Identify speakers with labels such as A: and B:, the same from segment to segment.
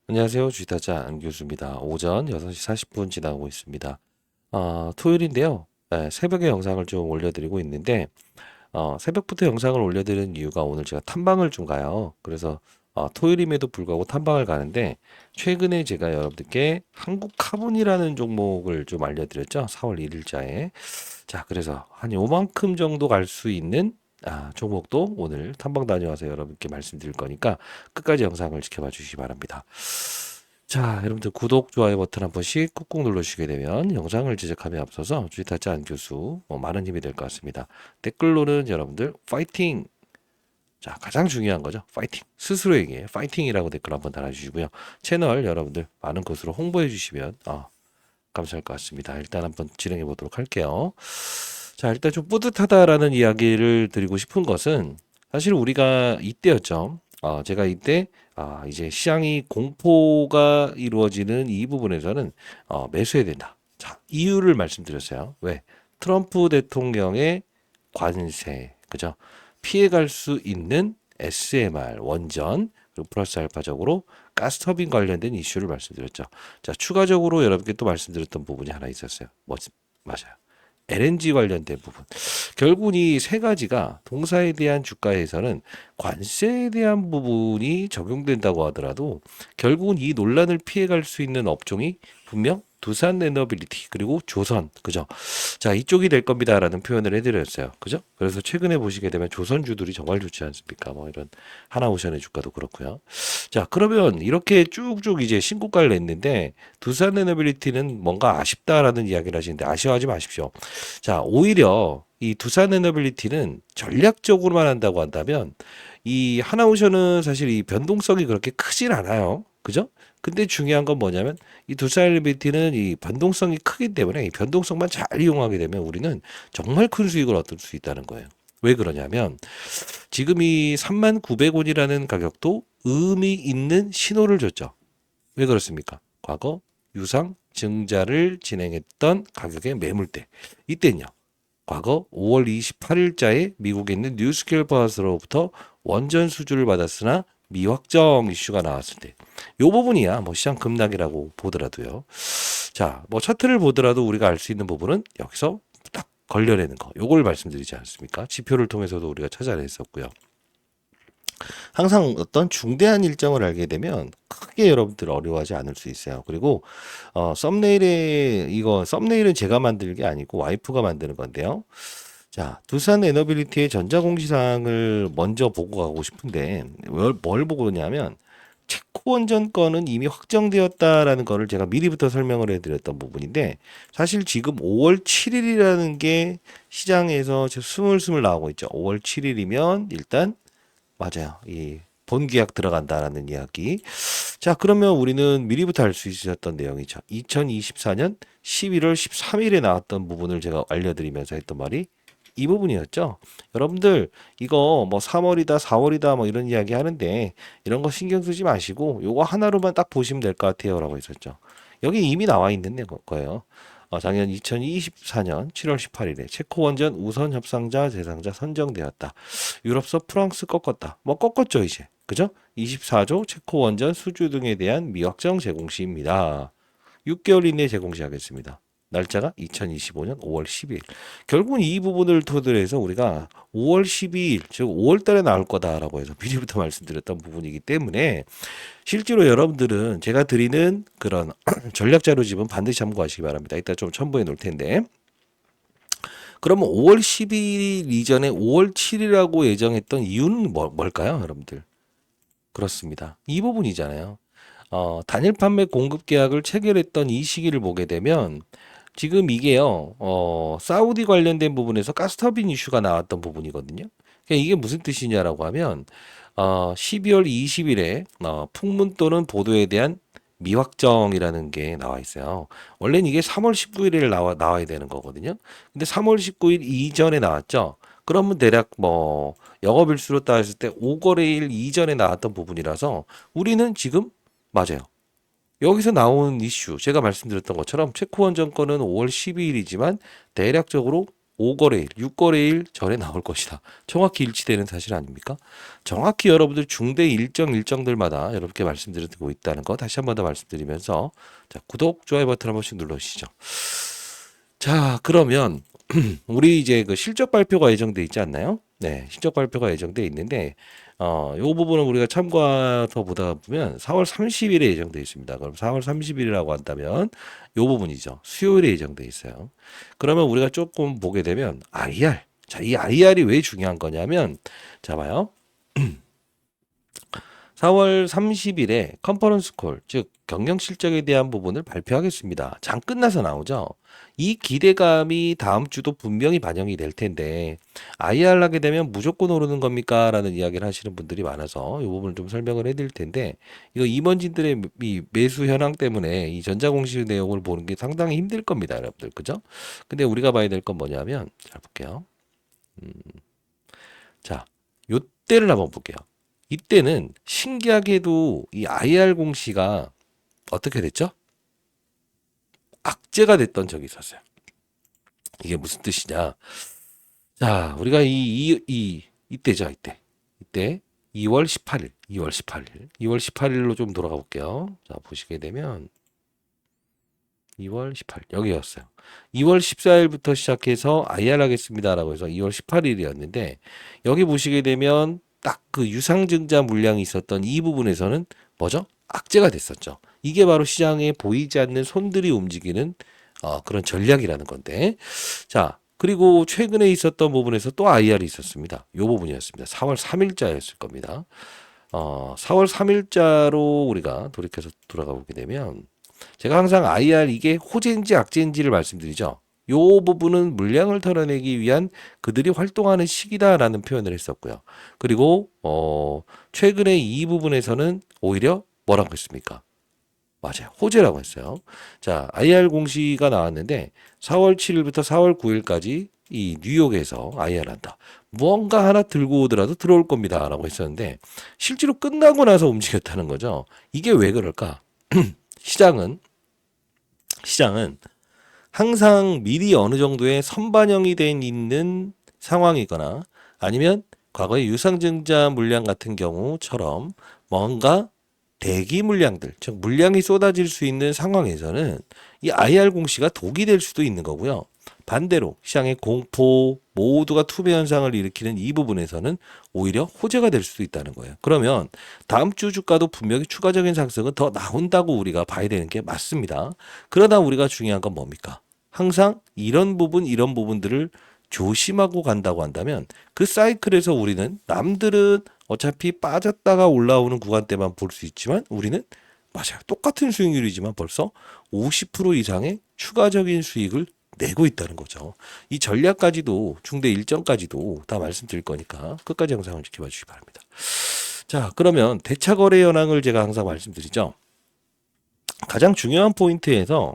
A: 안녕하세요. 주식타자 안교수입니다. 오전 6시 40분 지나고 있습니다. 토요일인데요. 새벽에 영상을 좀 올려드리고 있는데, 새벽부터 영상을 올려드리는 이유가 오늘 제가 탐방을 좀 가요. 그래서 토요일임에도 불구하고 탐방을 가는데, 최근에 제가 여러분들께 한국 카본이라는 종목을 좀 알려드렸죠. 4월 1일자에. 자, 그래서 한 요만큼 정도 갈 수 있는 종목도 오늘 탐방 다녀와서 여러분께 말씀드릴 거니까 끝까지 영상을 지켜봐 주시기 바랍니다. 자, 여러분들 구독, 좋아요 버튼 한 번씩 꾹꾹 눌러주시게 되면 영상을 제작함에 앞서서 주식타짜 안 교수 많은 힘이 될 것 같습니다. 댓글로는 여러분들 파이팅! 자, 가장 중요한 거죠. 파이팅! 스스로에게 파이팅이라고 댓글 한번 달아주시고요. 채널 여러분들 많은 곳으로 홍보해 주시면 감사할 것 같습니다. 일단 한번 진행해 보도록 할게요. 자, 일단 좀 뿌듯하다라는 이야기를 드리고 싶은 것은 사실 우리가 이때였죠. 제가 이때 이제 시장이 공포가 이루어지는 이 부분에서는 매수해야 된다. 자, 이유를 말씀드렸어요. 왜? 트럼프 대통령의 관세, 그죠? 피해갈 수 있는 SMR, 원전, 그리고 플러스 알파적으로 가스터빈 관련된 이슈를 말씀드렸죠. 자, 추가적으로 여러분께 또 말씀드렸던 부분이 하나 있었어요. 맞아요. LNG 관련된 부분. 결국은 이 세 가지가 동사에 대한 주가에서는 관세에 대한 부분이 적용된다고 하더라도 결국은 이 논란을 피해갈 수 있는 업종이 분명 두산 에너빌리티 그리고 조선, 그죠? 자, 이쪽이 될 겁니다라는 표현을 해드렸어요. 그죠? 그래서 최근에 보시게 되면 조선주들이 정말 좋지 않습니까? 뭐 이런 하나오션의 주가도 그렇고요. 자, 그러면 이렇게 쭉쭉 이제 신고가를 냈는데 두산 에너빌리티는 뭔가 아쉽다라는 이야기를 하시는데 아쉬워하지 마십시오. 자, 오히려 이 두산 에너빌리티는 전략적으로만 한다고 한다면 이 하나오션은 사실 이 변동성이 그렇게 크진 않아요. 그죠? 근데 중요한 건 뭐냐면 이 두산 에너빌리티는 이 변동성이 크기 때문에 이 변동성만 잘 이용하게 되면 우리는 정말 큰 수익을 얻을 수 있다는 거예요. 왜 그러냐면 지금 이 39,000원이라는 가격도 의미 있는 신호를 줬죠. 왜 그렇습니까? 과거 유상 증자를 진행했던 가격의 매물대. 이때는요. 과거 5월 28일자에 미국에 있는 뉴스케일 파스로부터 원전 수주를 받았으나 미확정 이슈가 나왔을 때. 요 부분이야 뭐 시장 급락이라고 보더라도요. 자, 뭐 차트를 보더라도 우리가 알 수 있는 부분은 여기서 딱 걸려내는 거. 요걸 말씀드리지 않습니까? 지표를 통해서도 우리가 찾아냈었고요. 항상 어떤 중대한 일정을 알게 되면 크게 여러분들 어려워하지 않을 수 있어요. 그리고 썸네일은 제가 만들 게 아니고 와이프가 만드는 건데요. 자, 두산 에너빌리티의 전자공시사항을 먼저 보고 가고 싶은데 뭘 보고 오냐면 체코 원전 건은 이미 확정되었다라는 거를 제가 미리부터 설명을 해드렸던 부분인데 사실 지금 5월 7일이라는 게 시장에서 스물스물 나오고 있죠. 5월 7일이면 일단 맞아요. 이 본계약 들어간다라는 이야기. 자, 그러면 우리는 미리부터 알 수 있었던 내용이죠. 2024년 11월 13일에 나왔던 부분을 제가 알려드리면서 했던 말이 이 부분이었죠. 여러분들 이거 뭐 3월이다, 4월이다 뭐 이런 이야기 하는데 이런 거 신경 쓰지 마시고 요거 하나로만 딱 보시면 될 것 같아요라고 했었죠. 여기 이미 나와 있는 거예요. 작년 2024년 7월 18일에 체코 원전 우선 협상자 대상자 선정되었다. 유럽서 프랑스 꺾었다. 뭐 꺾었죠 이제. 그죠? 24조 체코 원전 수주 등에 대한 미확정 제공시입니다. 6개월 이내에 제공시하겠습니다. 날짜가 2025년 5월 12일. 결국은 이 부분을 토대로 해서 우리가 5월 12일, 즉 5월 달에 나올 거다라고 해서 미리부터 말씀드렸던 부분이기 때문에 실제로 여러분들은 제가 드리는 그런 전략 자료집은 반드시 참고하시기 바랍니다. 이따 좀 첨부해 놓을 텐데. 그러면 5월 12일 이전에 5월 7일이라고 예정했던 이유는 뭘까요, 여러분들? 그렇습니다. 이 부분이잖아요. 단일 판매 공급 계약을 체결했던 이 시기를 보게 되면 지금 이게요, 사우디 관련된 부분에서 가스터빈 이슈가 나왔던 부분이거든요. 그러니까 이게 무슨 뜻이냐라고 하면, 12월 20일에 풍문 또는 보도에 대한 미확정이라는 게 나와 있어요. 원래는 이게 3월 19일에 나와야 되는 거거든요. 근데 3월 19일 이전에 나왔죠. 그러면 대략 뭐 영업일수로 따졌을 때 5거래일 이전에 나왔던 부분이라서 우리는 지금 맞아요. 여기서 나온 이슈, 제가 말씀드렸던 것처럼 체코원 정권은 5월 12일이지만 대략적으로 5거래일, 6거래일 전에 나올 것이다. 정확히 일치되는 사실 아닙니까? 정확히 여러분들 중대 일정들마다 여러분께 말씀드리고 있다는 거 다시 한 번 더 말씀드리면서 자, 구독, 좋아요 버튼 한 번씩 눌러주시죠. 자, 그러면 우리 이제 그 실적 발표가 예정돼 있지 않나요? 네, 실적 발표가 예정돼 있는데 요 부분은 우리가 참고해서 보다 보면 4월 30일에 예정돼 있습니다. 그럼 4월 30일이라고 한다면 요 부분이죠. 수요일에 예정돼 있어요. 그러면 우리가 조금 보게 되면 IR. 자, 이 IR이 왜 중요한 거냐면 자 봐요. 4월 30일에 컨퍼런스 콜, 즉 경영 실적에 대한 부분을 발표하겠습니다. 장 끝나서 나오죠. 이 기대감이 다음 주도 분명히 반영이 될 텐데 IR 하게 되면 무조건 오르는 겁니까? 라는 이야기를 하시는 분들이 많아서 이 부분을 좀 설명을 해드릴 텐데 이거 임원진들의 이 매수 현황 때문에 이 전자공시 내용을 보는 게 상당히 힘들 겁니다, 여러분들. 그죠? 근데 우리가 봐야 될 건 뭐냐면 잘 볼게요. 자, 요때를 한번 볼게요. 이때는 신기하게도 이 IR 공시가 어떻게 됐죠? 악재가 됐던 적이 있었어요. 이게 무슨 뜻이냐? 자, 우리가 이때죠, 이때 2월 18일, 2월 18일로 좀 돌아가 볼게요. 자, 보시게 되면 2월 18일 여기였어요. 2월 14일부터 시작해서 IR 하겠습니다라고 해서 2월 18일이었는데 여기 보시게 되면 딱 그 유상증자 물량이 있었던 이 부분에서는 뭐죠? 악재가 됐었죠. 이게 바로 시장에 보이지 않는 손들이 움직이는 그런 전략이라는 건데 자 그리고 최근에 있었던 부분에서 또 IR이 있었습니다. 이 부분이었습니다. 4월 3일자였을 겁니다. 4월 3일자로 우리가 돌이켜서 돌아가 보게 되면 제가 항상 IR 이게 호재인지 악재인지를 말씀드리죠. 요 부분은 물량을 털어내기 위한 그들이 활동하는 시기다라는 표현을 했었고요. 그리고 최근에 이 부분에서는 오히려 뭐라고 했습니까? 맞아요. 호재라고 했어요. 자, IR 공시가 나왔는데 4월 7일부터 4월 9일까지 이 뉴욕에서 IR 한다. 무언가 하나 들고 오더라도 들어올 겁니다. 라고 했었는데 실제로 끝나고 나서 움직였다는 거죠. 이게 왜 그럴까? 시장은 항상 미리 어느 정도의 선반영이 돼 있는 상황이거나 아니면 과거의 유상증자 물량 같은 경우처럼 뭔가 대기 물량들, 즉 물량이 쏟아질 수 있는 상황에서는 이 IR 공시가 독이 될 수도 있는 거고요. 반대로 시장의 공포 모두가 투매 현상을 일으키는 이 부분에서는 오히려 호재가 될 수도 있다는 거예요. 그러면 다음 주 주가도 분명히 추가적인 상승은 더 나온다고 우리가 봐야 되는 게 맞습니다. 그러나 우리가 중요한 건 뭡니까? 항상 이런 부분들을 조심하고 간다고 한다면 그 사이클에서 우리는 남들은 어차피 빠졌다가 올라오는 구간대만 볼 수 있지만 우리는 맞아요. 똑같은 수익률이지만 벌써 50% 이상의 추가적인 수익을 내고 있다는 거죠. 이 전략까지도 중대 일정까지도 다 말씀드릴 거니까 끝까지 영상을 지켜봐 주시기 바랍니다. 자, 그러면 대차 거래 현황을 제가 항상 말씀드리죠. 가장 중요한 포인트에서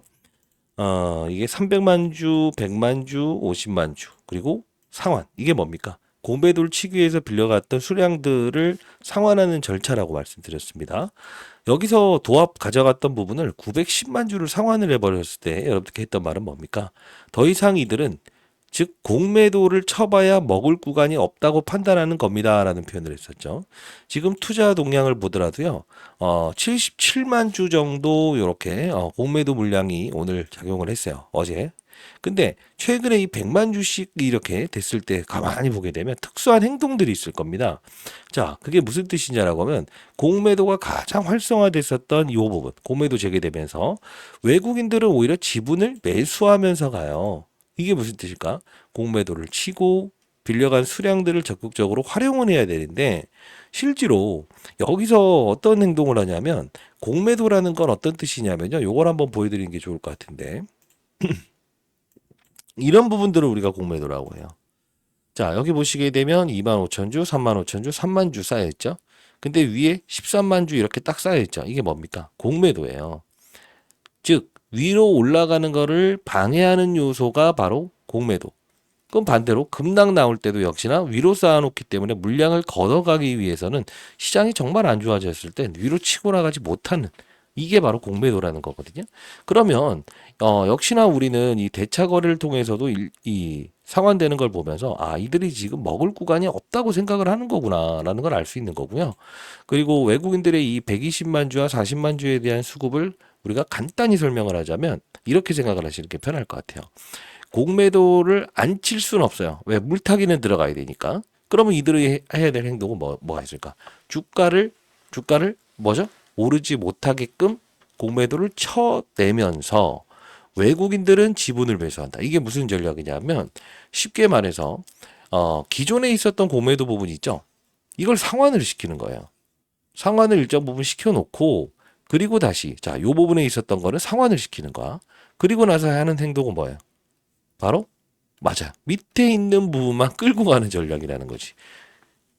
A: 이게 300만 주, 100만 주, 50만 주, 그리고 상환. 이게 뭡니까? 공매도를 치기 위해서 빌려갔던 수량들을 상환하는 절차라고 말씀드렸습니다. 여기서 도합 가져갔던 부분을 910만 주를 상환을 해버렸을 때 여러분들께 했던 말은 뭡니까? 더 이상 이들은 즉 공매도를 쳐봐야 먹을 구간이 없다고 판단하는 겁니다라는 표현을 했었죠. 지금 투자 동향을 보더라도요. 77만 주 정도 이렇게 공매도 물량이 오늘 작용을 했어요. 어제. 근데 최근에 이 100만 주씩 이렇게 됐을 때 가만히 보게 되면 특수한 행동들이 있을 겁니다. 자, 그게 무슨 뜻이냐라고 하면 공매도가 가장 활성화됐었던 이 부분, 공매도 재개되면서 외국인들은 오히려 지분을 매수하면서 가요. 이게 무슨 뜻일까? 공매도를 치고 빌려간 수량들을 적극적으로 활용을 해야 되는데 실제로 여기서 어떤 행동을 하냐면 공매도라는 건 어떤 뜻이냐면요. 요걸 한번 보여드리는 게 좋을 것 같은데 이런 부분들을 우리가 공매도라고 해요. 자, 여기 보시게 되면 25,000주, 35,000주, 3만 주 쌓여있죠. 근데 위에 13만 주 이렇게 딱 쌓여있죠. 이게 뭡니까? 공매도예요. 즉 위로 올라가는 거를 방해하는 요소가 바로 공매도. 그럼 반대로 급락 나올 때도 역시나 위로 쌓아놓기 때문에 물량을 걷어가기 위해서는 시장이 정말 안 좋아졌을 때 위로 치고 나가지 못하는 이게 바로 공매도라는 거거든요. 그러면 역시나 우리는 이 대차 거래를 통해서도 이 상환되는 걸 보면서 아, 이들이 지금 먹을 구간이 없다고 생각을 하는 거구나라는 걸 알 수 있는 거고요. 그리고 외국인들의 이 120만 주와 40만 주에 대한 수급을 우리가 간단히 설명을 하자면 이렇게 생각을 하시는 게 편할 것 같아요. 공매도를 안 칠 수는 없어요. 왜? 물타기는 들어가야 되니까. 그러면 이들이 해야 될 행동은 뭐가 있을까? 주가를 뭐죠? 오르지 못하게끔 공매도를 쳐내면서 외국인들은 지분을 매수한다. 이게 무슨 전략이냐면 쉽게 말해서 기존에 있었던 공매도 부분이 있죠. 이걸 상환을 시키는 거예요. 상환을 일정 부분 시켜놓고 그리고 다시 요 부분에 있었던 거는 상환을 시키는 거야. 그리고 나서 하는 행동은 뭐예요? 바로 맞아. 밑에 있는 부분만 끌고 가는 전략이라는 거지.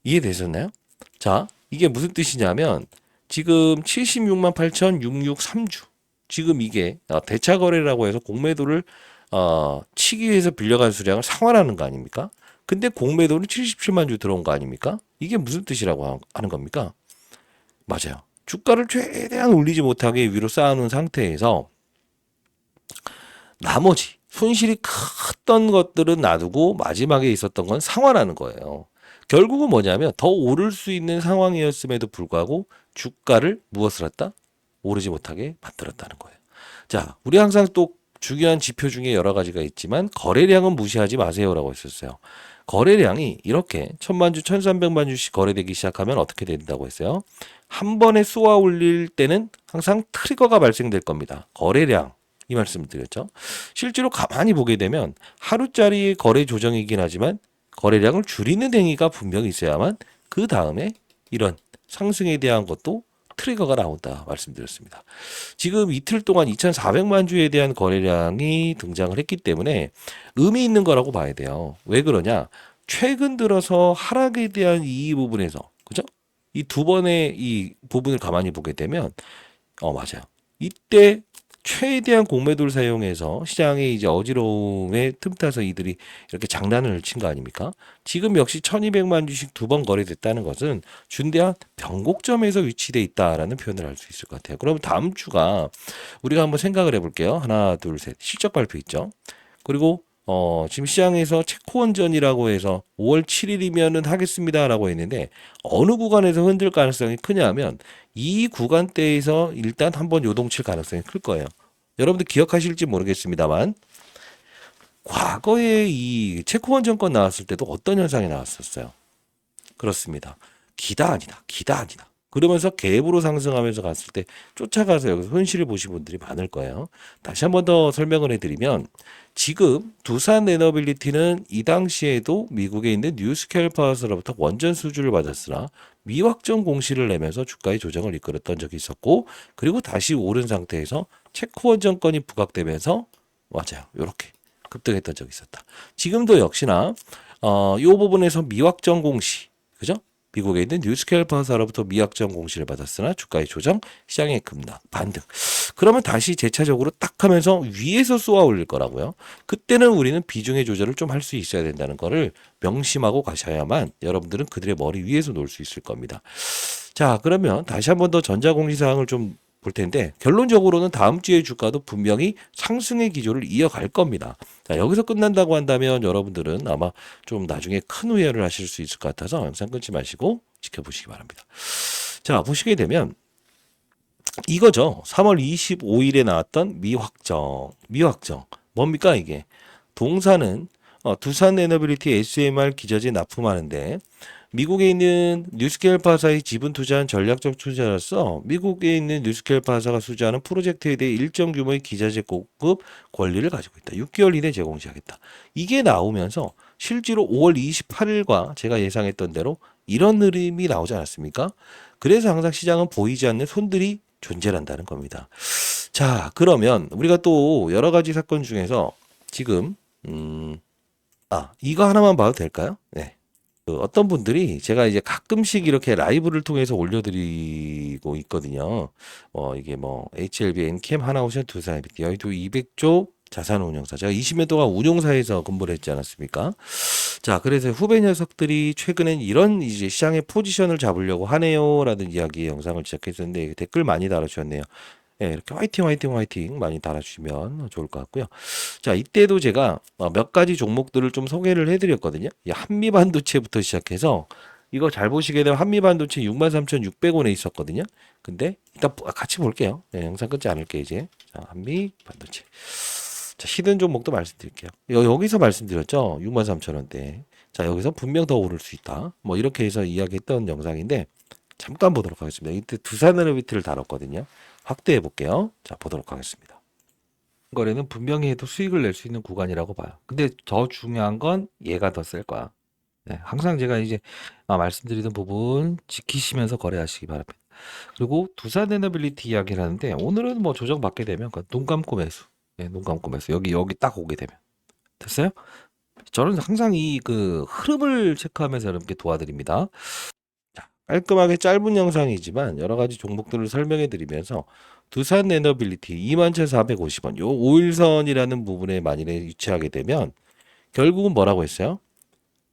A: 이해되셨나요? 자, 이게 무슨 뜻이냐면 지금 76만 8,663주. 지금 이게 대차 거래라고 해서 공매도를 치기 위해서 빌려간 수량을 상환하는 거 아닙니까? 근데 공매도는 77만 주 들어온 거 아닙니까? 이게 무슨 뜻이라고 하는 겁니까? 맞아요. 주가를 최대한 올리지 못하게 위로 쌓아놓은 상태에서 나머지 손실이 컸던 것들은 놔두고 마지막에 있었던 건 상환하는 거예요. 결국은 뭐냐면 더 오를 수 있는 상황이었음에도 불구하고 주가를 무엇을 했다? 오르지 못하게 만들었다는 거예요. 자, 우리 항상 또 중요한 지표 중에 여러 가지가 있지만 거래량은 무시하지 마세요라고 했었어요. 거래량이 이렇게 1000만 주, 1300만 주씩 거래되기 시작하면 어떻게 된다고 했어요? 한 번에 쏘아 올릴 때는 항상 트리거가 발생될 겁니다. 거래량. 이 말씀을 드렸죠. 실제로 가만히 보게 되면 하루짜리 거래 조정이긴 하지만 거래량을 줄이는 행위가 분명히 있어야만 그 다음에 이런 상승에 대한 것도 트리거가 나온다 말씀드렸습니다. 지금 이틀 동안 2,400만 주에 대한 거래량이 등장을 했기 때문에 의미 있는 거라고 봐야 돼요. 왜 그러냐? 최근 들어서 하락에 대한 이 부분에서 그죠? 이 두 번의 이 부분을 가만히 보게 되면 맞아요. 이때 최대한 공매도를 사용해서 시장의 이제 어지러움에 틈타서 이들이 이렇게 장난을 친 거 아닙니까? 지금 역시 1200만 주씩 두 번 거래됐다는 것은 준대한 변곡점에서 위치돼 있다라는 표현을 할 수 있을 것 같아요. 그럼 다음 주가 우리가 한번 생각을 해볼게요. 하나, 둘, 셋. 실적 발표 있죠. 그리고 지금 시장에서 체코원전이라고 해서 5월 7일이면은 하겠습니다라고 했는데 어느 구간에서 흔들 가능성이 크냐면 이 구간대에서 일단 한번 요동칠 가능성이 클 거예요. 여러분들 기억하실지 모르겠습니다만 과거에 이 체코원전 건 나왔을 때도 어떤 현상이 나왔었어요. 그렇습니다. 기다 아니다. 기다 아니다. 그러면서 갭으로 상승하면서 갔을 때 쫓아가서 여기서 손실을 보신 분들이 많을 거예요. 다시 한 번 더 설명을 해드리면 지금 두산 에너빌리티는 이 당시에도 미국에 있는 뉴스캘퍼스로부터 원전 수주를 받았으나 미확정 공시를 내면서 주가의 조정을 이끌었던 적이 있었고 그리고 다시 오른 상태에서 체코 원전건이 부각되면서 맞아요. 이렇게 급등했던 적이 있었다. 지금도 역시나 이 부분에서 미확정 공시 그죠? 미국에 있는 뉴스캘퍼사로부터 미확정 공시를 받았으나 주가의 조정, 시장의 급락, 반등. 그러면 다시 재차적으로 딱 하면서 위에서 쏘아 올릴 거라고요. 그때는 우리는 비중의 조절을 좀 할 수 있어야 된다는 거를 명심하고 가셔야만 여러분들은 그들의 머리 위에서 놀 수 있을 겁니다. 자, 그러면 다시 한 번 더 전자공시 사항을 좀 볼 텐데 결론적으로는 다음 주의 주가도 분명히 상승의 기조를 이어갈 겁니다. 자, 여기서 끝난다고 한다면 여러분들은 아마 좀 나중에 큰 후회를 하실 수 있을 것 같아서 영상 끊지 마시고 지켜보시기 바랍니다. 자, 보시게 되면 이거죠. 3월 25일에 나왔던 미확정. 뭡니까 이게? 동사는 두산 에너빌리티 SMR 기저지 납품하는데 미국에 있는 뉴스케일파사의 지분 투자한 전략적 투자로서 미국에 있는 뉴스케일파사가 수주하는 프로젝트에 대해 일정 규모의 기자재 공급 권리를 가지고 있다. 6개월 이내 제공 시하겠다. 이게 나오면서 실제로 5월 28일과 제가 예상했던 대로 이런 흐름이 나오지 않았습니까? 그래서 항상 시장은 보이지 않는 손들이 존재한다는 겁니다. 자, 그러면 우리가 또 여러 가지 사건 중에서 지금 이거 하나만 봐도 될까요? 네. 어떤 분들이 제가 이제 가끔씩 이렇게 라이브를 통해서 올려드리고 있거든요. 이게 HLB, 엔캠, 하나오션, 두산이비티 여의도 200조 자산운용사. 제가 20년 동안 운용사에서 근무를 했지 않았습니까? 자, 그래서 후배 녀석들이 최근엔 이런 이제 시장의 포지션을 잡으려고 하네요라는 이야기 영상을 제작했었는데 댓글 많이 달아주셨네요. 예, 이렇게 화이팅, 화이팅, 화이팅 많이 달아주시면 좋을 것 같고요. 자, 이때도 제가 몇 가지 종목들을 좀 소개를 해드렸거든요. 이 한미반도체부터 시작해서 이거 잘 보시게 되면 한미반도체 63,600원에 있었거든요. 근데 일단 같이 볼게요. 네, 영상 끊지 않을게요, 이제. 자, 한미반도체. 자, 히든 종목도 말씀드릴게요. 여기서 말씀드렸죠. 63,000원대. 자, 여기서 분명 더 오를 수 있다. 뭐 이렇게 해서 이야기했던 영상인데 잠깐 보도록 하겠습니다. 이때 두산에너비트를 다뤘거든요. 확대해 볼게요. 자, 보도록 하겠습니다. 거래는 분명히 해도 수익을 낼 수 있는 구간이라고 봐요. 근데 더 중요한 건 얘가 더 셀 거야. 네, 항상 제가 이제 말씀드리던 부분 지키시면서 거래하시기 바랍니다. 그리고 두산 에너빌리티 이야기를 하는데 오늘은 뭐 조정받게 되면 눈 감고 매수. 네, 눈 감고 매수. 여기 딱 오게 되면. 됐어요? 저는 항상 이 그 흐름을 체크하면서 여러분께 도와드립니다. 자, 깔끔하게 짧은 영상이지만 여러 가지 종목들을 설명해 드리면서 두산 에너빌리티 21,450원 요 5일선이라는 부분에 만일에 위치하게 되면 결국은 뭐라고 했어요?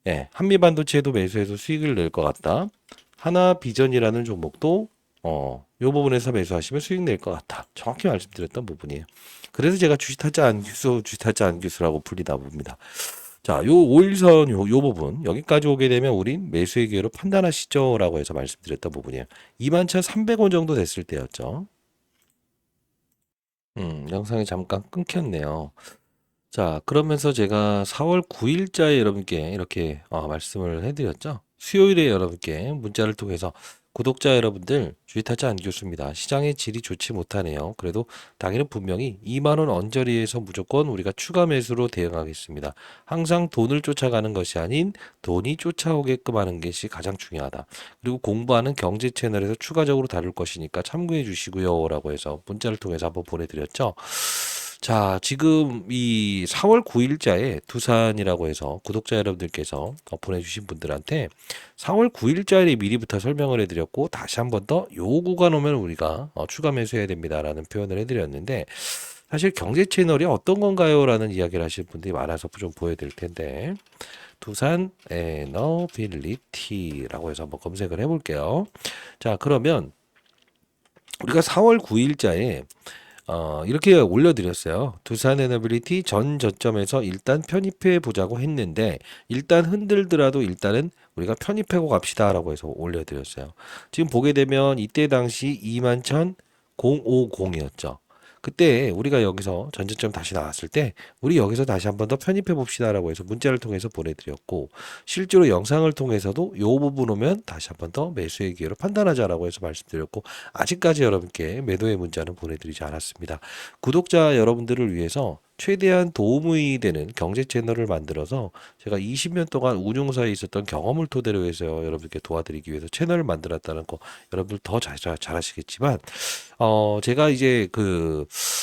A: 예, 한미반도체도 매수해서 수익을 낼 것 같다. 하나비전이라는 종목도 요 부분에서 매수하시면 수익 낼 것 같다. 정확히 말씀드렸던 부분이에요. 그래서 제가 주식타짜 안규수, 주식타짜 안규수라고 불리다 봅니다. 자, 요 5일선 요 부분 여기까지 오게 되면 우린 매수의 기회로 판단하시죠라고 해서 말씀드렸던 부분이에요. 21,300원 정도 됐을 때였죠. 영상이 잠깐 끊겼네요. 자, 그러면서 제가 4월 9일자에 여러분께 이렇게 말씀을 해드렸죠. 수요일에 여러분께 문자를 통해서 구독자 여러분들 주식타짜 안교수입니다. 시장의 질이 좋지 못하네요. 그래도 당일은 분명히 2만 원 언저리에서 무조건 우리가 추가 매수로 대응하겠습니다. 항상 돈을 쫓아가는 것이 아닌 돈이 쫓아오게끔 하는 것이 가장 중요하다. 그리고 공부하는 경제 채널에서 추가적으로 다룰 것이니까 참고해 주시고요. 라고 해서 문자를 통해서 한번 보내드렸죠. 자, 지금 이 4월 9일자에 두산이라고 해서 구독자 여러분들께서 보내주신 분들한테 4월 9일자에 미리부터 설명을 해드렸고 다시 한번 더 요 구간 오면 우리가 추가 매수해야 됩니다라는 표현을 해드렸는데 사실 경제 채널이 어떤 건가요? 라는 이야기를 하시는 분들이 많아서 좀 보여드릴 텐데 두산 에너빌리티라고 해서 한번 검색을 해볼게요. 자, 그러면 우리가 4월 9일자에 이렇게 올려드렸어요. 두산 에너빌리티 전 저점에서 일단 편입해 보자고 했는데 일단 흔들더라도 일단은 우리가 편입하고 갑시다라고 해서 올려드렸어요. 지금 보게 되면 이때 당시 21,050이었죠. 그때 우리가 여기서 전저점 다시 나왔을 때 우리 여기서 다시 한번 더 편입해 봅시다라고 해서 문자를 통해서 보내드렸고 실제로 영상을 통해서도 요 부분 오면 다시 한번 더 매수의 기회로 판단하자라고 해서 말씀드렸고 아직까지 여러분께 매도의 문자는 보내드리지 않았습니다. 구독자 여러분들을 위해서 최대한 도움이 되는 경제 채널을 만들어서 제가 20년 동안 운용사에 있었던 경험을 토대로 해서 여러분께 도와드리기 위해서 채널을 만들었다는 거 여러분들 더 잘 아시겠지만 제가 이제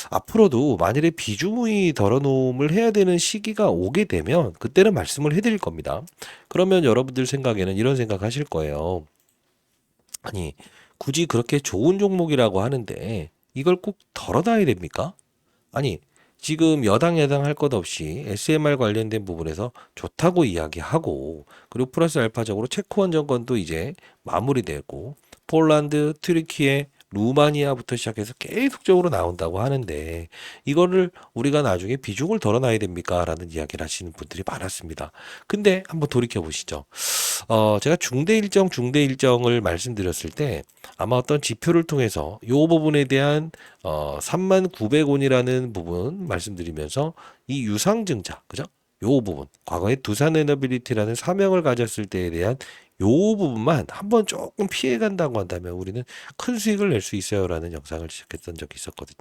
A: 앞으로도 만일에 비중의 덜어놓음을 해야 되는 시기가 오게 되면 그때는 말씀을 해드릴 겁니다. 그러면 여러분들 생각에는 이런 생각 하실 거예요. 아니, 굳이 그렇게 좋은 종목이라고 하는데 이걸 꼭 덜어놔야 됩니까? 아니, 지금 여당 야당 할 것 없이 SMR 관련된 부분에서 좋다고 이야기하고 그리고 플러스 알파적으로 체코원 정권도 이제 마무리되고 폴란드, 튀르키예, 루마니아부터 시작해서 계속적으로 나온다고 하는데 이거를 우리가 나중에 비중을 덜어놔야 됩니까? 라는 이야기를 하시는 분들이 많았습니다. 근데 한번 돌이켜 보시죠. 제가 중대 일정을 말씀드렸을 때 아마 어떤 지표를 통해서 이 부분에 대한 39,000원이라는 부분 말씀드리면서 이 유상증자, 그죠? 요 부분, 과거에 두산에너빌리티라는 사명을 가졌을 때에 대한 요 부분만 한번 조금 피해 간다고 한다면 우리는 큰 수익을 낼 수 있어요라는 영상을 시작했던 적이 있었거든요.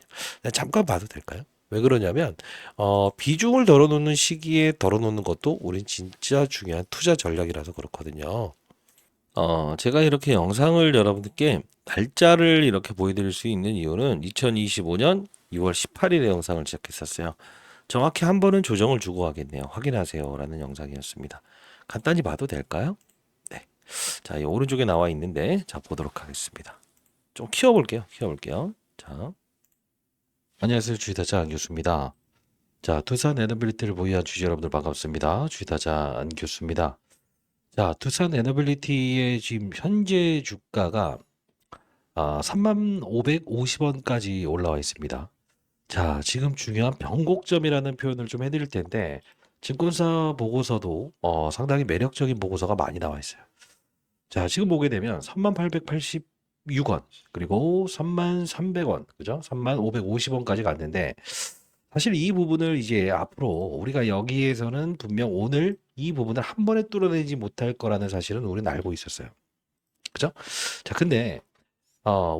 A: 잠깐 봐도 될까요? 왜 그러냐면 비중을 덜어놓는 시기에 덜어놓는 것도 우린 진짜 중요한 투자 전략이라서 그렇거든요. 제가 이렇게 영상을 여러분들께 날짜를 이렇게 보여드릴 수 있는 이유는 2025년 2월 18일에 영상을 시작했었어요. 정확히 한 번은 조정을 주고 가겠네요. 확인하세요. 라는 영상이었습니다. 간단히 봐도 될까요? 네. 자, 이 오른쪽에 나와 있는데, 자, 보도록 하겠습니다. 좀 키워볼게요. 자, 안녕하세요. 주식타자 안교수입니다. 자, 두산 에너빌리티를 보유한 주주 여러분들 반갑습니다. 주식타자 안교수입니다. 자, 두산 에너빌리티의 지금 현재 주가가 3550원까지 올라와 있습니다. 자, 지금 중요한 변곡점이라는 표현을 좀 해드릴 텐데, 증권사 보고서도 상당히 매력적인 보고서가 많이 나와 있어요. 자, 지금 보게 되면 3886원, 그리고 3300원, 그죠? 3550원까지 갔는데, 사실 이 부분을 이제 앞으로 우리가 여기에서는 분명 오늘 이 부분을 한 번에 뚫어내지 못할 거라는 사실은 우리는 알고 있었어요. 그죠? 자, 근데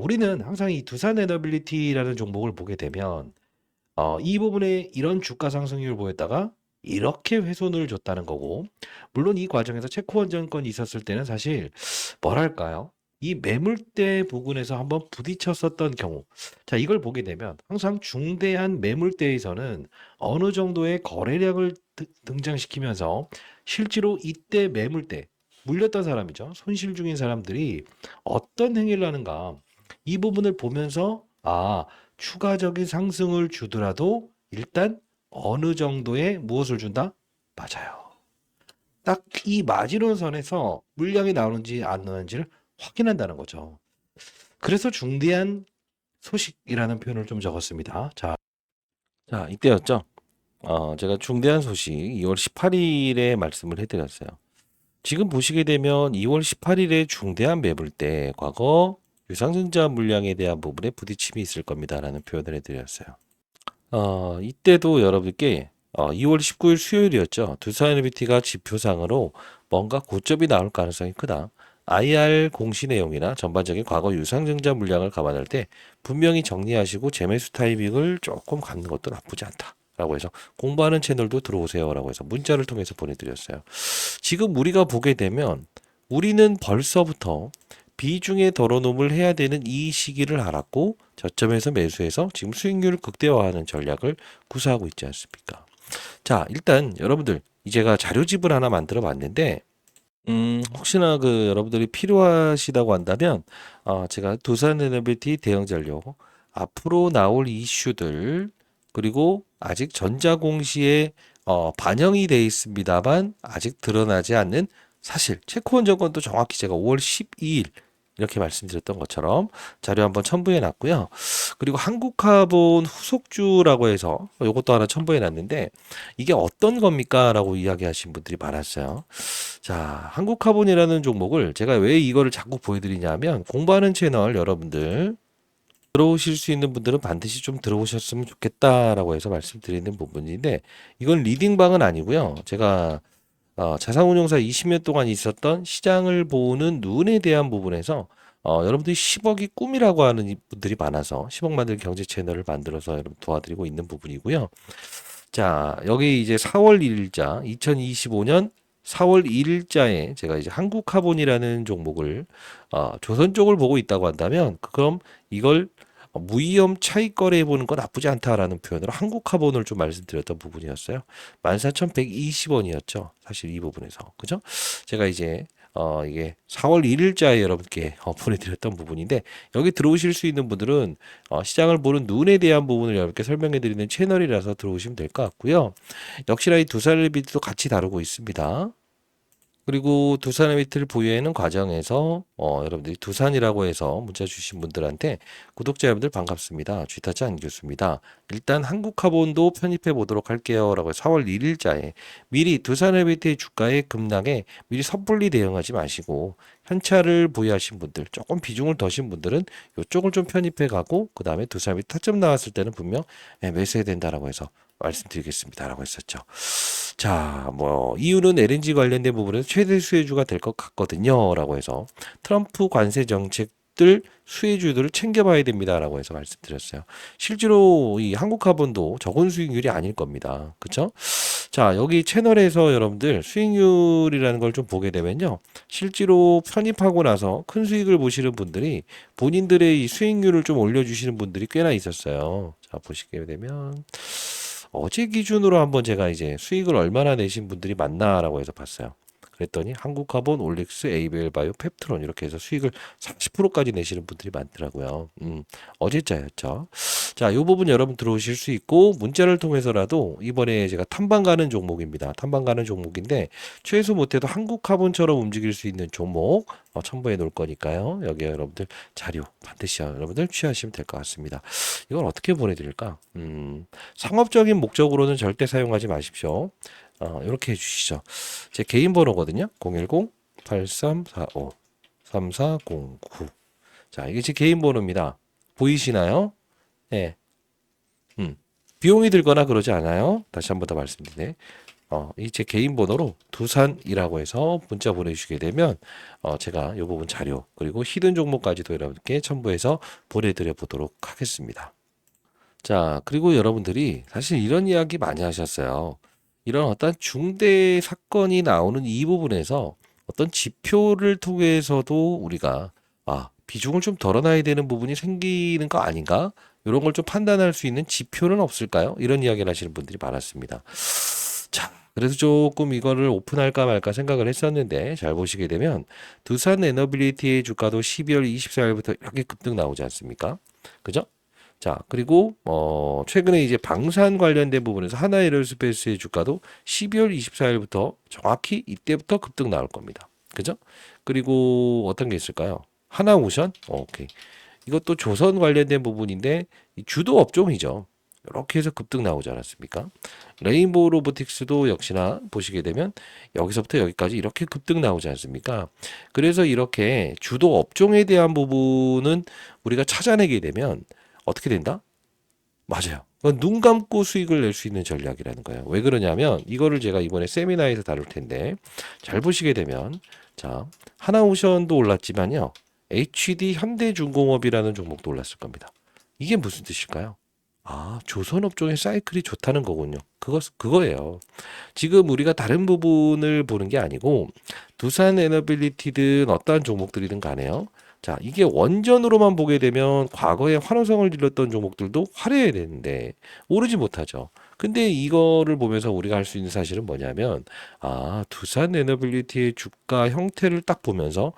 A: 우리는 항상 이 두산 에너빌리티라는 종목을 보게 되면 이 부분에 이런 주가 상승률을 보였다가 이렇게 훼손을 줬다는 거고, 물론 이 과정에서 체코원전권이 있었을 때는 사실 뭐랄까요? 이 매물대 부근에서 한번 부딪혔었던 경우, 자, 이걸 보게 되면 항상 중대한 매물대에서는 어느 정도의 거래량을 등장시키면서 실제로 이때 매물대, 물렸던 사람이죠. 손실 중인 사람들이 어떤 행위를 하는가, 이 부분을 보면서 추가적인 상승을 주더라도 일단 어느 정도의 무엇을 준다? 맞아요. 딱 이 마지노선에서 물량이 나오는지 안 나오는지를 확인한다는 거죠. 그래서 중대한 소식이라는 표현을 좀 적었습니다. 자, 이때였죠. 제가 중대한 소식 2월 18일에 말씀을 해드렸어요. 지금 보시게 되면 2월 18일에 중대한 매물대, 과거 유상증자 물량에 대한 부분에 부딪힘이 있을 겁니다라는 표현을 해드렸어요. 이때도 여러분께 2월 19일 수요일이었죠. 두산에너비티가 지표상으로 뭔가 고점이 나올 가능성이 크다. IR 공시 내용이나 전반적인 과거 유상증자 물량을 감안할 때 분명히 정리하시고 재매수 타이밍을 조금 갖는 것도 나쁘지 않다. 라고 해서 공부하는 채널도 들어오세요. 라고 해서 문자를 통해서 보내드렸어요. 지금 우리가 보게 되면 우리는 벌써부터 비중에 덜어놓음을 해야 되는 이 시기를 알았고 저점에서 매수해서 지금 수익률을 극대화하는 전략을 구사하고 있지 않습니까? 자, 일단 여러분들 제가 자료집을 하나 만들어 봤는데 혹시나 여러분들이 필요하시다고 한다면 제가 두산에너비티 대응 전략 앞으로 나올 이슈들, 그리고 아직 전자공시에 반영이 돼 있습니다만 아직 드러나지 않는 사실, 체코원전권도 정확히 제가 5월 12일 이렇게 말씀드렸던 것처럼 자료 한번 첨부해 놨고요. 그리고 한국카본 후속주라고 해서 이것도 하나 첨부해 놨는데, 이게 어떤 겁니까? 라고 이야기하신 분들이 많았어요. 자, 한국카본이라는 종목을 제가 왜 이거를 자꾸 보여드리냐면, 공부하는 채널 여러분들 들어오실 수 있는 분들은 반드시 좀 들어오셨으면 좋겠다라고 해서 말씀드리는 부분인데, 이건 리딩방은 아니고요. 제가 자산운용사 20년 동안 있었던 시장을 보는 눈에 대한 부분에서 여러분들이 10억이 꿈이라고 하는 분들이 많아서 10억 만들 경제 채널을 만들어서 여러분 도와드리고 있는 부분이고요. 자, 여기 이제 4월 1일자, 2025년 4월 1일자에 제가 이제 한국카본이라는 종목을 조선 쪽을 보고 있다고 한다면, 그럼 이걸 무위험 차익 거래해 보는 건 나쁘지 않다라는 표현으로 한국카본을 좀 말씀드렸던 부분이었어요. 14,120원이었죠. 사실 이 부분에서. 그죠? 제가 이제 이게 4월 1일자에 여러분께 보내드렸던 부분인데, 여기 들어오실 수 있는 분들은 시장을 보는 눈에 대한 부분을 여러분께 설명해 드리는 채널이라서 들어오시면 될 것 같고요. 역시나 이 두산에너비티도 같이 다루고 있습니다. 그리고 두산의 비트를 보유하는 과정에서 여러분들이 두산이라고 해서 문자 주신 분들한테 구독자 여러분들 반갑습니다. 쥐타치 안교수입니다. 일단 한국카본도 편입해 보도록 할게요. 라고 4월 1일자에 미리 두산의 비트의 주가의 급락에 미리 섣불리 대응하지 마시고, 현찰을 보유하신 분들, 조금 비중을 더신 분들은 이쪽을 좀 편입해 가고, 그 다음에 두산의 비트 타점 나왔을 때는 분명 매수해야 된다라고 해서 말씀드리겠습니다라고 했었죠. 자, 이유는 LNG 관련된 부분에서 최대 수혜주가 될 것 같거든요라고 해서 트럼프 관세 정책들 수혜주들을 챙겨봐야 됩니다라고 해서 말씀드렸어요. 실제로 이 한국카본도 적은 수익률이 아닐 겁니다. 그렇죠? 자, 여기 채널에서 여러분들 수익률이라는 걸 좀 보게 되면요, 실제로 편입하고 나서 큰 수익을 보시는 분들이 본인들의 이 수익률을 좀 올려주시는 분들이 꽤나 있었어요. 자, 보시게 되면 어제 기준으로 한번 제가 이제 수익을 얼마나 내신 분들이 많나라고 해서 봤어요. 그랬더니 한국카본, 올릭스, 에이벨바이오, 펩트론 이렇게 해서 수익을 30%까지 내시는 분들이 많더라고요. 어제자였죠. 자, 이 부분 여러분 들어오실 수 있고 문자를 통해서라도 이번에 제가 탐방 가는 종목입니다. 탐방 가는 종목인데 최소 못해도 한국화본처럼 움직일 수 있는 종목 첨부해 놓을 거니까요. 여기에 여러분들 자료 반드시 여러분들 취하시면 될 것 같습니다. 이걸 어떻게 보내드릴까? 상업적인 목적으로는 절대 사용하지 마십시오. 이렇게 해주시죠. 제 개인 번호거든요. 010-8345-3409. 자, 이게 제 개인 번호입니다. 보이시나요? 네. 비용이 들거나 그러지 않아요. 다시 한 번 더 말씀드리네. 이 제 개인 번호로 두산이라고 해서 문자 보내주시게 되면 제가 이 부분 자료 그리고 히든 종목까지도 여러분께 첨부해서 보내드려 보도록 하겠습니다. 자, 그리고 여러분들이 사실 이런 이야기 많이 하셨어요. 이런 어떤 중대 사건이 나오는 이 부분에서 어떤 지표를 통해서도 우리가 비중을 좀 덜어놔야 되는 부분이 생기는 거 아닌가? 이런 걸 좀 판단할 수 있는 지표는 없을까요? 이런 이야기를 하시는 분들이 많았습니다. 자, 그래서 조금 이거를 오픈할까 말까 생각을 했었는데 잘 보시게 되면 두산 에너빌리티의 주가도 12월 24일부터 이렇게 급등 나오지 않습니까? 그죠? 자, 그리고 최근에 이제 방산 관련된 부분에서 하나에어로스페이스의 주가도 12월 24일부터 정확히 이때부터 급등 나올 겁니다. 그죠? 그리고 어떤 게 있을까요? 하나오션? 오케이. 이것도 조선 관련된 부분인데 이 주도 업종이죠. 이렇게 해서 급등 나오지 않았습니까? 레인보우 로보틱스도 역시나 보시게 되면 여기서부터 여기까지 이렇게 급등 나오지 않습니까? 그래서 이렇게 주도 업종에 대한 부분은 우리가 찾아내게 되면 어떻게 된다? 맞아요. 그건 눈 감고 수익을 낼 수 있는 전략이라는 거예요. 왜 그러냐면 이거를 제가 이번에 세미나에서 다룰 텐데 잘 보시게 되면 자, 하나오션도 올랐지만요. HD 현대중공업이라는 종목도 올랐을 겁니다. 이게 무슨 뜻일까요? 조선업종의 사이클이 좋다는 거군요. 그거예요. 지금 우리가 다른 부분을 보는 게 아니고 두산 에너빌리티든 어떠한 종목들이든 간에요. 자, 이게 원전으로만 보게 되면 과거에 환호성을 질렀던 종목들도 화려해야 되는데 오르지 못하죠. 근데 이거를 보면서 우리가 할 수 있는 사실은 뭐냐면 두산 에너빌리티의 주가 형태를 딱 보면서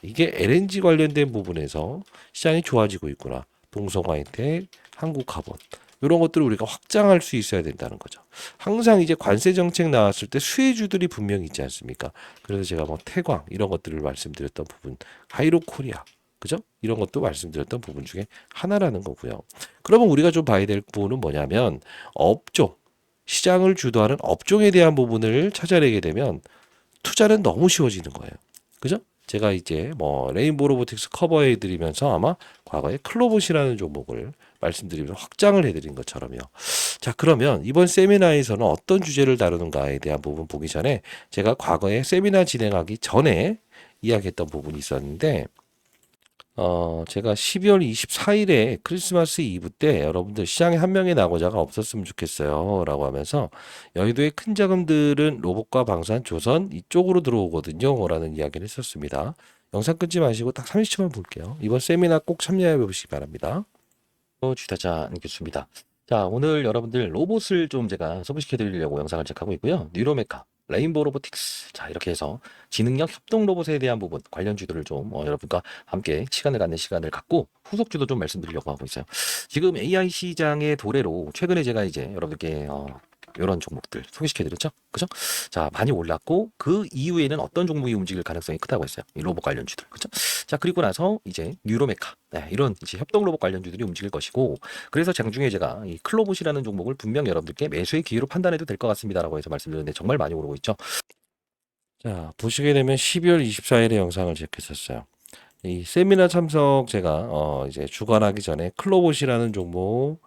A: 이게 LNG 관련된 부분에서 시장이 좋아지고 있구나. 동성화이텍, 한국화본 이런 것들을 우리가 확장할 수 있어야 된다는 거죠. 항상 이제 관세 정책 나왔을 때 수혜주들이 분명히 있지 않습니까? 그래서 제가 뭐 태광 이런 것들을 말씀드렸던 부분, 하이로코리아 그죠? 이런 것도 말씀드렸던 부분 중에 하나라는 거고요. 그러면 우리가 좀 봐야 될 부분은 뭐냐면 업종, 시장을 주도하는 업종에 대한 부분을 찾아내게 되면 투자는 너무 쉬워지는 거예요. 그죠? 제가 이제 뭐 레인보우 로보틱스 커버해 드리면서 아마 과거에 클로봇이라는 종목을 말씀드리면서 확장을 해드린 것처럼요. 자, 그러면 이번 세미나에서는 어떤 주제를 다루는가에 대한 부분 보기 전에 제가 과거에 세미나 진행하기 전에 이야기했던 부분이 있었는데 제가 12월 24일에 크리스마스 이브 때 여러분들 시장에 한 명의 낙오자가 없었으면 좋겠어요. 라고 하면서 여의도의 큰 자금들은 로봇과 방산, 조선 이쪽으로 들어오거든요. 라는 이야기를 했었습니다. 영상 끊지 마시고 딱 30초만 볼게요. 이번 세미나 꼭 참여해 보시기 바랍니다. 주타자 교수입니다. 자, 오늘 여러분들 로봇을 좀 제가 소개시켜 드리려고 영상을 제작하고 있고요. 뉴로메카, 레인보우 로보틱스. 자, 이렇게 해서 지능형 협동 로봇에 대한 부분 관련주들을 좀 여러분과 함께 시간을 갖는 시간을 갖고 후속주도 좀 말씀드리려고 하고 있어요. 지금 AI 시장의 도래로 최근에 제가 이제 여러분들께 이런 종목들 소개시켜드렸죠. 그죠? 자, 많이 올랐고 그 이후에는 어떤 종목이 움직일 가능성이 크다고 했어요. 이 로봇 관련주들. 그죠? 자, 그리고 나서 이제 뉴로메카. 네, 이런 이제 협동 로봇 관련주들이 움직일 것이고 그래서 장중에 제가 이 클로봇이라는 종목을 분명 여러분들께 매수의 기회로 판단해도 될 것 같습니다라고 해서 말씀드렸는데 정말 많이 오르고 있죠. 자, 보시게 되면 12월 24일에 영상을 제작했었어요. 이 세미나 참석 제가 이제 주관하기 전에 클로봇이라는 종목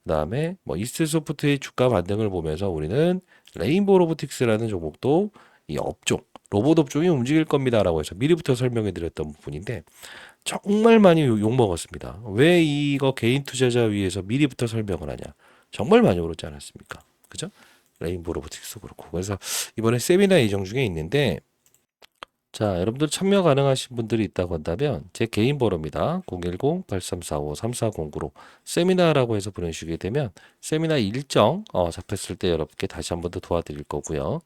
A: 그다음에 뭐 이스트소프트의 주가 반등을 보면서 우리는 레인보우 로보틱스라는 종목도 이 업종 로봇 업종이 움직일 겁니다라고 해서 미리부터 설명해 드렸던 부분인데 정말 많이 욕 먹었습니다. 왜 이거 개인 투자자 위해서 미리부터 설명을 하냐? 정말 많이 오르지 않았습니까? 그죠? 레인보우 로보틱스 그렇고 그래서 이번에 세미나 예정 중에 있는데 자, 여러분들 참여 가능하신 분들이 있다고 한다면 제 개인 번호입니다. 010-8345-3409로 세미나라고 해서 보내주시게 되면 세미나 일정 잡혔을 때 여러분께 다시 한 번 더 도와드릴 거고요.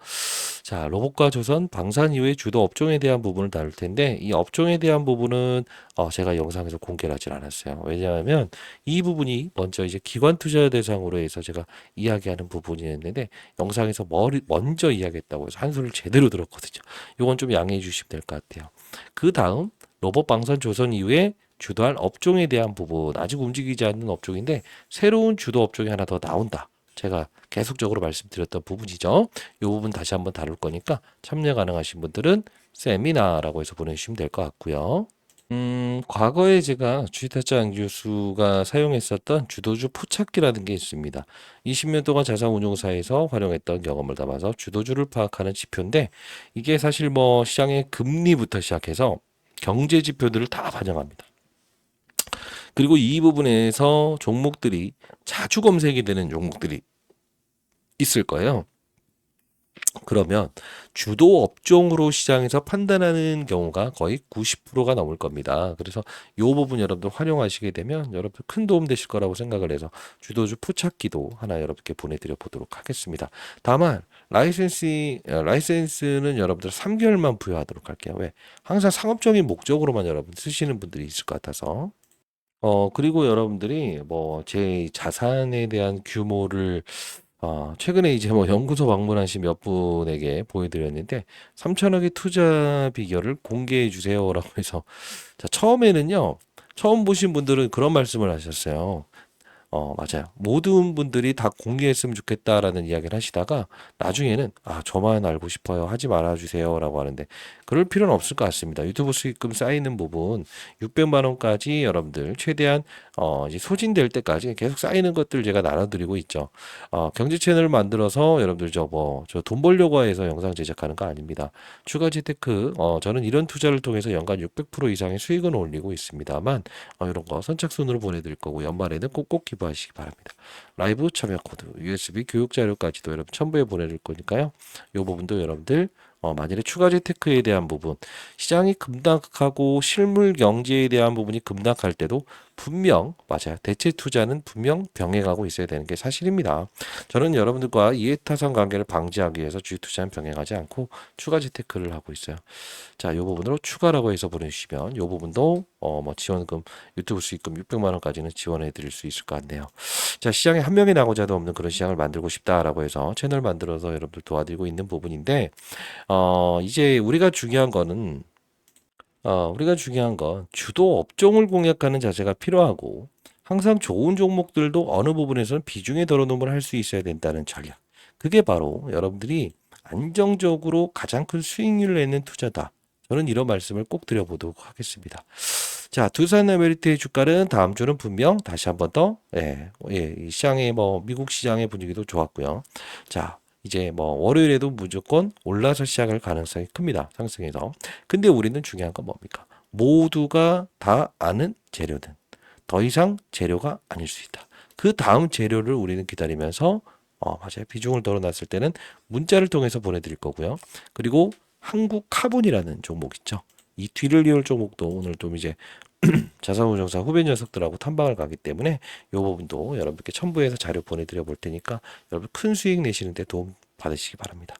A: 자, 로봇과 조선 방산 이후의 주도 업종에 대한 부분을 다룰 텐데 이 업종에 대한 부분은 제가 영상에서 공개를 하진 않았어요. 왜냐하면 이 부분이 먼저 이제 기관 투자 대상으로 해서 제가 이야기하는 부분이었는데 영상에서 먼저 이야기했다고 해서 한 소리를 제대로 들었거든요. 요건 좀 양해해 주시면 될 것 같아요. 그 다음 로봇 방산 조선 이후에 주도할 업종에 대한 부분, 아직 움직이지 않는 업종인데 새로운 주도 업종이 하나 더 나온다. 제가 계속적으로 말씀드렸던 부분이죠. 이 부분 다시 한번 다룰 거니까 참여 가능하신 분들은 세미나라고 해서 보내주시면 될 것 같고요. 과거에 제가 주식타짜 교수가 사용했었던 주도주 포착기라는 게 있습니다. 20년 동안 자산운용사에서 활용했던 경험을 담아서 주도주를 파악하는 지표인데 이게 사실 뭐 시장의 금리부터 시작해서 경제 지표들을 다 반영합니다. 그리고 이 부분에서 종목들이 자주 검색이 되는 종목들이 있을 거예요. 그러면 주도 업종으로 시장에서 판단하는 경우가 거의 90%가 넘을 겁니다. 그래서 이 부분 여러분들 활용하시게 되면 여러분들 큰 도움 되실 거라고 생각을 해서 주도주 포착기도 하나 여러분께 보내드려 보도록 하겠습니다. 다만 라이센스는 여러분들 3개월만 부여하도록 할게요. 왜? 항상 상업적인 목적으로만 여러분 쓰시는 분들이 있을 것 같아서. 그리고 여러분들이 뭐 제 자산에 대한 규모를 최근에 이제 뭐 연구소 방문하신 몇 분에게 보여드렸는데 3천억의 투자 비결을 공개해 주세요라고 해서 자, 처음에는요. 처음 보신 분들은 그런 말씀을 하셨어요. 맞아요. 모든 분들이 다 공개했으면 좋겠다라는 이야기를 하시다가 나중에는 저만 알고 싶어요. 하지 말아 주세요라고 하는데 그럴 필요는 없을 것 같습니다. 유튜브 수익금 쌓이는 부분 600만 원까지 여러분들 최대한 이제 소진될 때까지 계속 쌓이는 것들 제가 나눠드리고 있죠. 경제 채널을 만들어서 여러분들 저 돈 벌려고 해서 영상 제작하는 거 아닙니다. 추가 재테크 저는 이런 투자를 통해서 연간 600% 이상의 수익은 올리고 있습니다만 이런 거 선착순으로 보내드릴 거고 연말에는 꼭꼭 기부하시기 바랍니다. 라이브 참여 코드, USB 교육 자료까지도 여러분 첨부해 보내드릴 거니까요. 이 부분도 여러분들 만일에 추가 재테크에 대한 부분, 시장이 급락하고 실물 경제에 대한 부분이 급락할 때도 분명 맞아요. 대체 투자는 분명 병행하고 있어야 되는 게 사실입니다. 저는 여러분들과 이해타산 관계를 방지하기 위해서 주식 투자는 병행하지 않고 추가 재테크를 하고 있어요. 자, 이 부분으로 추가라고 해서 보내주시면 이 부분도 뭐 지원금 유튜브 수익금 600만 원까지는 지원해 드릴 수 있을 것 같네요. 자, 시장에 한 명이 나고자도 없는 그런 시장을 만들고 싶다라고 해서 채널 만들어서 여러분들 도와드리고 있는 부분인데 이제 우리가 중요한 건 주도 업종을 공략하는 자세가 필요하고 항상 좋은 종목들도 어느 부분에서는 비중에 덜어놓음을 할 수 있어야 된다는 전략. 그게 바로 여러분들이 안정적으로 가장 큰 수익률을 내는 투자다. 저는 이런 말씀을 꼭 드려보도록 하겠습니다. 자, 두산에메리트의 주가는 다음 주는 분명 다시 한번 더, 이 시장의 미국 시장의 분위기도 좋았고요. 자, 이제 월요일에도 무조건 올라서 시작할 가능성이 큽니다. 상승해서. 근데 우리는 중요한 건 뭡니까? 모두가 다 아는 재료는 더 이상 재료가 아닐 수 있다. 그 다음 재료를 우리는 기다리면서 맞아요. 비중을 덜어놨을 때는 문자를 통해서 보내드릴 거고요. 그리고 한국 카본이라는 종목 있죠. 이 뒤를 이을 종목도 오늘 좀 이제 자산운용사 후배 녀석들하고 탐방을 가기 때문에 이 부분도 여러분께 첨부해서 자료 보내드려 볼 테니까 여러분 큰 수익 내시는데 도움 받으시기 바랍니다.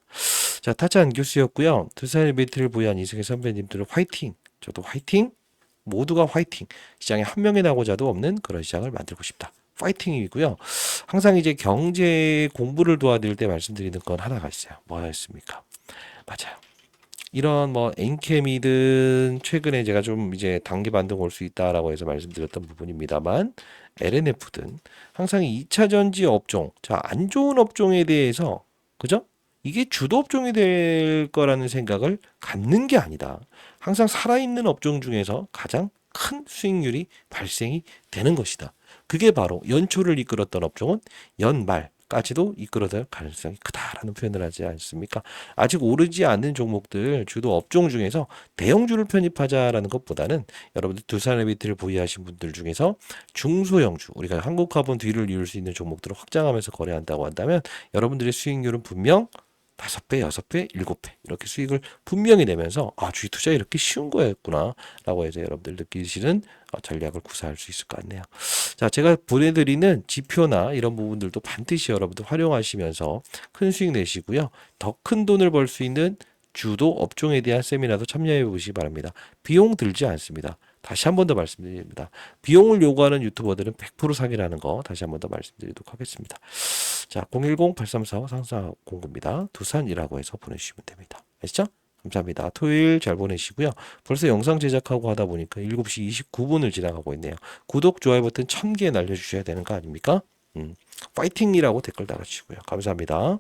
A: 자, 타짜 안교수였고요. 두산의 메이트를 보유한 이승희 선배님들은 화이팅! 저도 화이팅! 모두가 화이팅! 시장에 한 명이 나고자도 없는 그런 시장을 만들고 싶다. 파이팅이고요. 항상 이제 경제 공부를 도와드릴 때 말씀드리는 건 하나가 있어요. 뭐였습니까? 맞아요. 이런 엔캠이든 최근에 제가 좀 이제 단기 반등 올 수 있다라고 해서 말씀드렸던 부분입니다만 LNF든 항상 2차 전지 업종, 자, 안 좋은 업종에 대해서 그죠? 이게 주도 업종이 될 거라는 생각을 갖는 게 아니다. 항상 살아있는 업종 중에서 가장 큰 수익률이 발생이 되는 것이다. 그게 바로 연초를 이끌었던 업종은 연말까지도 이끌어낼 가능성이 크다라는 표현을 하지 않습니까? 아직 오르지 않는 종목들 주도 업종 중에서 대형주를 편입하자라는 것보다는 여러분들 두산에비트를 보유하신 분들 중에서 중소형주 우리가 한국화본 뒤를 이을 수 있는 종목들을 확장하면서 거래한다고 한다면 여러분들의 수익률은 분명 5배, 6배, 7배 이렇게 수익을 분명히 내면서 아, 주식 투자 이렇게 쉬운 거였구나 라고 해서 여러분들 느끼시는 전략을 구사할 수 있을 것 같네요. 자, 제가 보내드리는 지표나 이런 부분들도 반드시 여러분들 활용하시면서 큰 수익 내시고요. 더 큰 돈을 벌 수 있는 주도 업종에 대한 세미나도 참여해 보시기 바랍니다. 비용 들지 않습니다. 다시 한 번 더 말씀드립니다. 비용을 요구하는 유튜버들은 100% 사기라는 거 다시 한 번 더 말씀드리도록 하겠습니다. 자, 010-8345-4409입니다. 두산이라고 해서 보내주시면 됩니다. 아시죠? 감사합니다. 토요일 잘 보내시고요. 벌써 영상 제작하고 하다 보니까 7시 29분을 지나가고 있네요. 구독, 좋아요 버튼 1000개 날려주셔야 되는 거 아닙니까? 파이팅이라고 댓글 달아주시고요. 감사합니다.